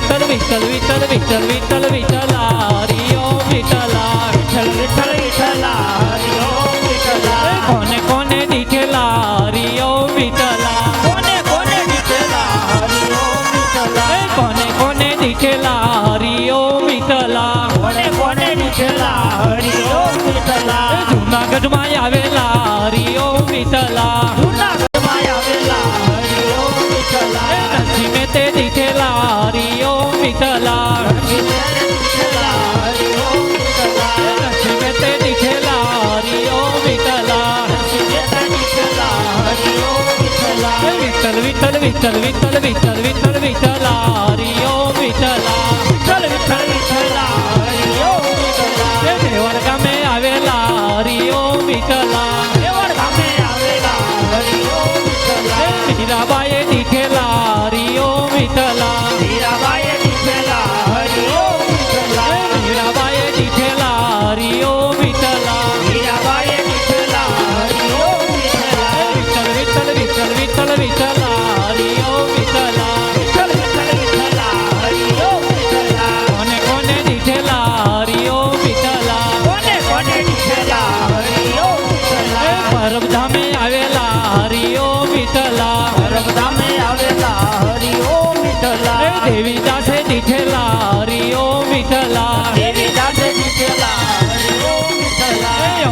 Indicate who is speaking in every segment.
Speaker 1: विठ्ठल विठ्ठल विठ्ठल विठ्ठल विठ्ठला हरी ओम विठ्ठला विठ्ठल विठ्ठल विठ्ठला हरी ओम विठ्ठला कोणे कोणे दिठेला हरी ओम विठ्ठला कोणे कोणे दिठेला हरी ओम विठ्ठला कोणे कोणे दिठेला हरी ओम विठ्ठला कोणे कोणे दिठेला हरी ओम विठ्ठला जूनागढ़ માં આવેલા હરી ઓમ વિઠ્ઠલા જૂનાગઢ માં આવેલા હરી ઓમ વિઠ્ઠલા નરસિંહ તે દીઠેલા હરી ઓમ વિઠ્ઠલા નરસિંહ તે દીઠેલા હરી ઓમ વિઠ્ઠલા વિઠ્ઠલ વિઠ્ઠલ વિઠ્ઠલ વિઠ્ઠલ વિઠ્ઠલ વિઠ્ઠલ વિઠ્ઠલા હરી ઓમ વિઠ્ઠલા વિઠ્ઠલ વિઠ્ઠલ વિઠ્ઠલા હરી ઓમ વિઠ્ઠલા દેવળ ગામે આવેલા હરી ઓમ વિઠ્ઠલા દેવળ ગામે આવેલા હરી ઓમ વિઠ્ઠલા મીરાબાઈએ દીઠેલા હરી ઓમ વિઠ્ઠલા મીરાબાઈએ દીઠેલા હરી ઓમ વિઠ્ઠલા મીરાબાઈએ દીઠેલા હરી ઓમ વિઠ્ઠલા મીરાબાઈએ દીઠેલા હરી ઓમ વિઠ્ઠલા વિઠ્ઠલ વિઠ્ઠલ વિઠ્ઠલ વિઠ્ઠલ વિઠ્ઠલા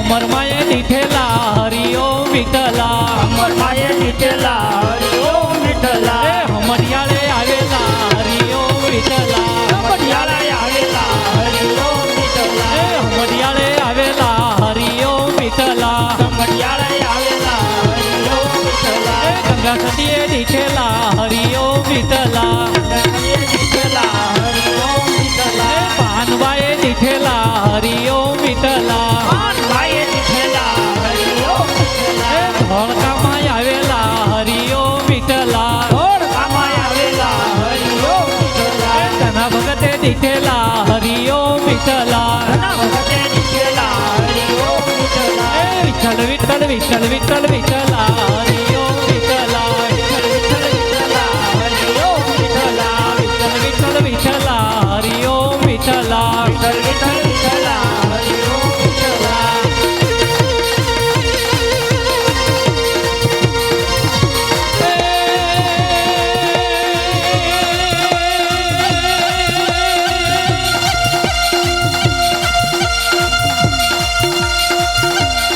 Speaker 1: અમર માએ દીઠેલા હરિયો વિઠલા
Speaker 2: અમર માએ દીઠેલા હરિયો વિઠલા
Speaker 1: એ હમરિયાળે આવેલા હરિયો વિઠલા
Speaker 2: હમરિયાળે આવેલા હરિયો વિઠલા
Speaker 1: એ હમરિયાળે આવેલા હરિયો વિઠલા
Speaker 2: હમરિયાળે આવેલા હરિયો વિઠલા
Speaker 1: એ ગંગા સતીએ દીઠેલા હરિયો વિઠલા
Speaker 2: માએ દીઠેલા હરિયો વિઠલા
Speaker 1: એ પાનવાએ દીઠેલા હરિયો વિઠલા
Speaker 2: માએ દીઠેલા હરિયો વિઠલા
Speaker 1: એ ધોળકામાં આવેલા હરિયો વિઠલા
Speaker 2: ધોળકામાં આવેલા હરિયો વિઠલા
Speaker 1: એ ધના ભગતે દીઠેલા હરિયો વિઠલા
Speaker 2: ઘણા વખતે દીઠેલા હરિયો વિઠલા
Speaker 1: એ વિઠ્ઠલ વિઠ્ઠલ વિઠ્ઠલ વિઠ્ઠલ વિઠ્ઠલા હરિયો વિઠ્ઠલા વિઠ્ઠલ વિઠ્ઠલ વિઠ્ઠલા
Speaker 2: હરિયો વિઠલા
Speaker 1: વિઠ્ઠલ વિઠ્ઠલ વિઠ્ઠલા હરિયો વિઠ્ઠલા
Speaker 2: વિઠ્ઠલ વિઠ્ઠલ વિઠલા હરિયો વિઠલા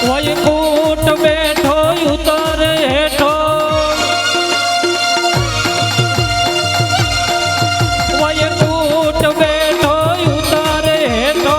Speaker 1: વૈકુંઠ બેઠો ઉતર હેઠો વૈકુંઠ બેઠો ઉતર હેઠો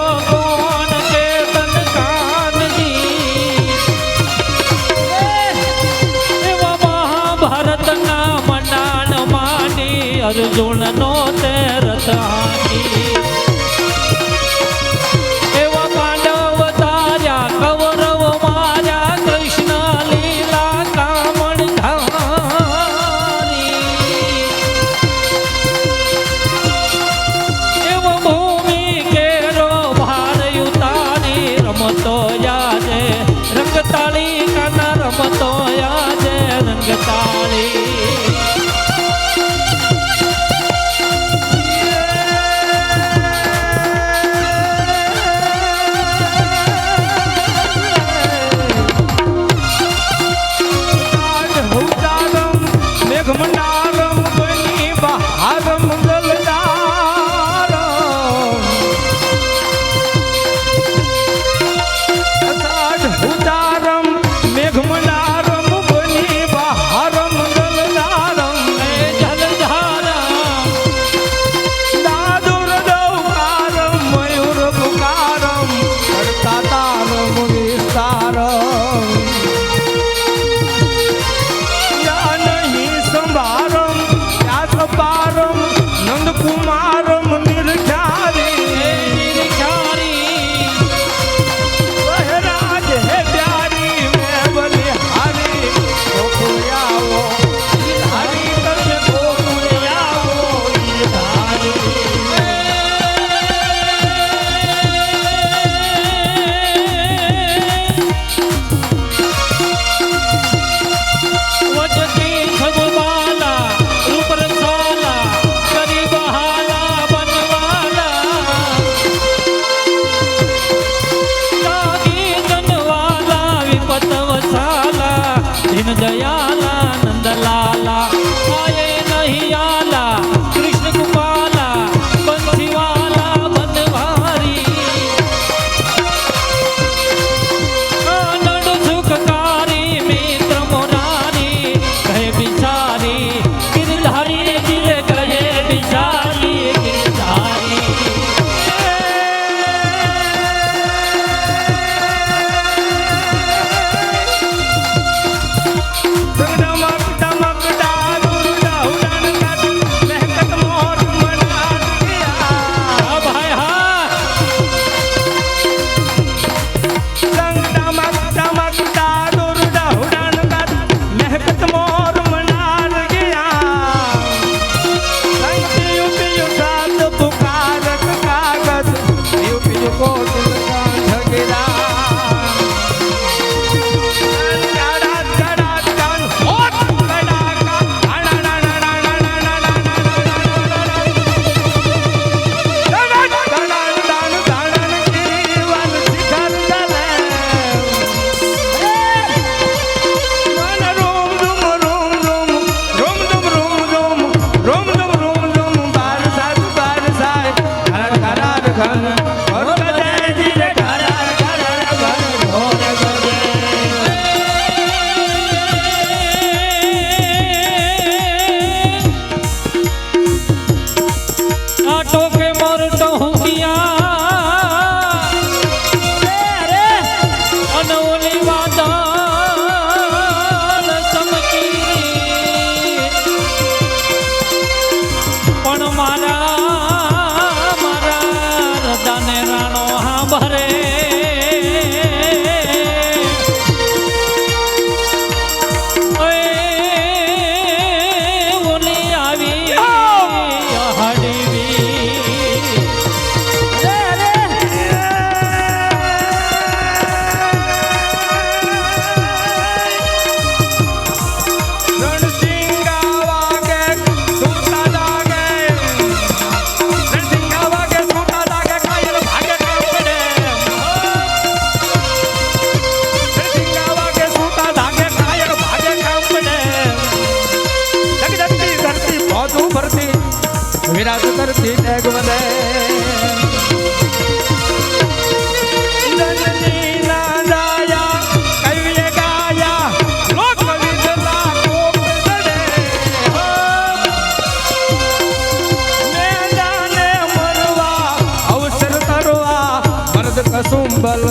Speaker 3: કસુંબલ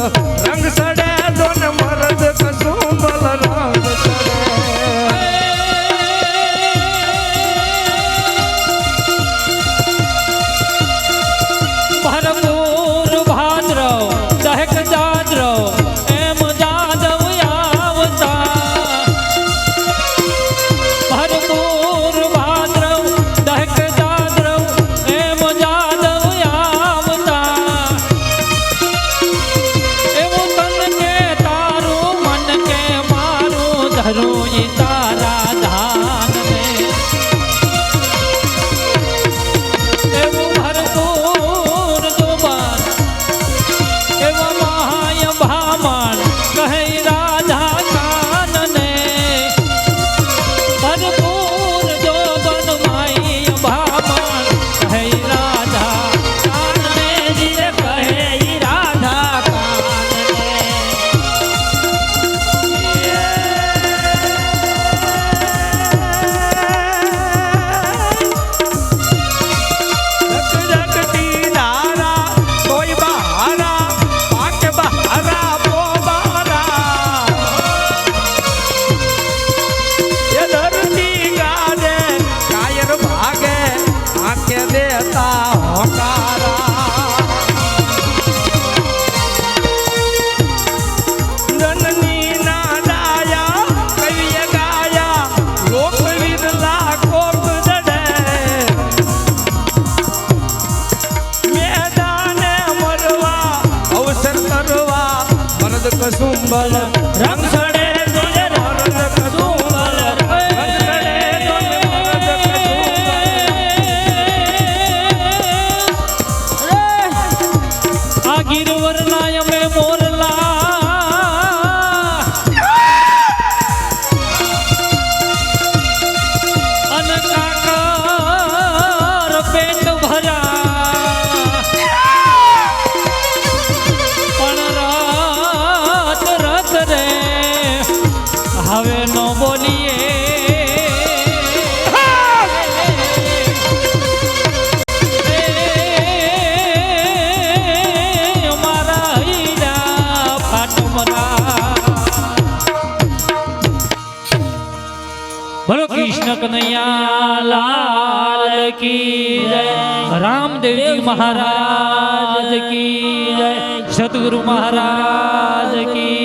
Speaker 3: રંગ સડે દોન મરદ કસુંબલ રંગ સડે
Speaker 1: ભરપૂર ભાદ્રવ દહેક જાદ્રવ એમ જાદવ આવતા ભરપૂર ભાદ્રવ દહેક જાદ્રવ એમ જાદવ આવતા એવું તન કે તારું મન કે મારું ધરું ઈ તારા ધાન ને એવું ભરપૂર દુબાન એવા મહાય ભામણ કહે રાધા કાનને ભરપૂર જોબન માય ભામણ કહે રાધા કાનને જીરે કહે રાધા કાનને
Speaker 3: જગતી ધારા કોઈ બહારા પાક બહારા પોબારા એ ધરતી ગાજે કાયર ભાગે આંખે દેતા હોકારા જનની ના ડાયા કવિએ ગાયા લોકવીર લાખો જડે મેદાને મરવા અવસર કરવા મરદ કસુંબલ રંગ સડે દોને મરદ કસુંબલ રંગ સડે દોને મરદ કસુંબલ
Speaker 1: આ ગિરવરના અમે મોરલા અન કાકર પેટ ભર્યા પણ રાત રાત રે હવે નો બોલીએ મારા હીરા ફાટમરા બોલો કૃષ્ણ કનૈયા લાલ કી જય રામદેવજી મહારાજ કી જય સદગુરુ મહારાજ કી